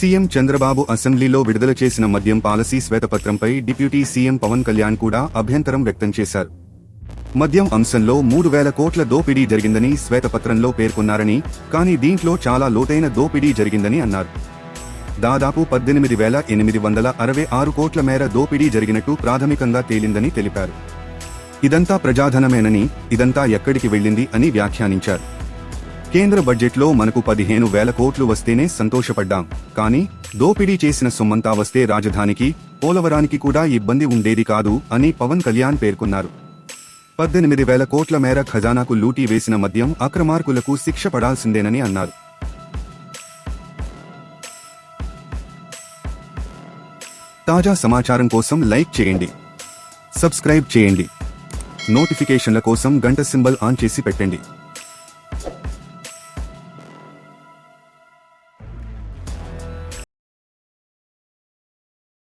CM Chandrababu అసెంబ్లీలో విడుదల చేసిన మద్యం పాలసీ శ్వేతపత్రంపై డిప్యూటీ సీఎం పవన్ కళ్యాణ్ కూడా అభ్యంతరం వ్యక్తం చేశారు. మద్యం అంశంలో 3,000 కోట్ల దోపిడీ జరిగిందని శ్వేతపత్రంలో పేర్కొన్నారని, కానీ దీంట్లో చాలా లోతైన దోపిడీ జరిగిందని అన్నారు. దాదాపు 18,866 కోట్ల మేర దోపిడీ జరిగినట్టు ప్రాథమికంగా తేలిందని తెలిపారు. ఇదంతా ప్రజాధనమేనని, ఇదంతా ఎక్కడికి వెళ్లింది అని వ్యాఖ్యానించారు. కేంద్ర బడ్జెట్లో మనకు 15,000 కోట్లు వస్తేనే సంతోషపడ్డాం, కానీ దోపిడీ చేసిన సొమ్మంతా వస్తే రాజధానికి, పోలవరానికి కూడా ఇబ్బంది ఉండేది కాదు అని పవన్ కళ్యాణ్ పేర్కొన్నారు. 18,000 కోట్ల మేర ఖజానాకు లూటీ వేసిన మద్యం అక్రమార్కులకు శిక్ష పడాల్సిందేనని అన్నారు. తాజా సమాచారం కోసం లైక్ చేయండి, సబ్స్క్రైబ్ చేయండి, నోటిఫికేషన్ల కోసం గంట సింబల్ ఆన్ చేసి పెట్టండి.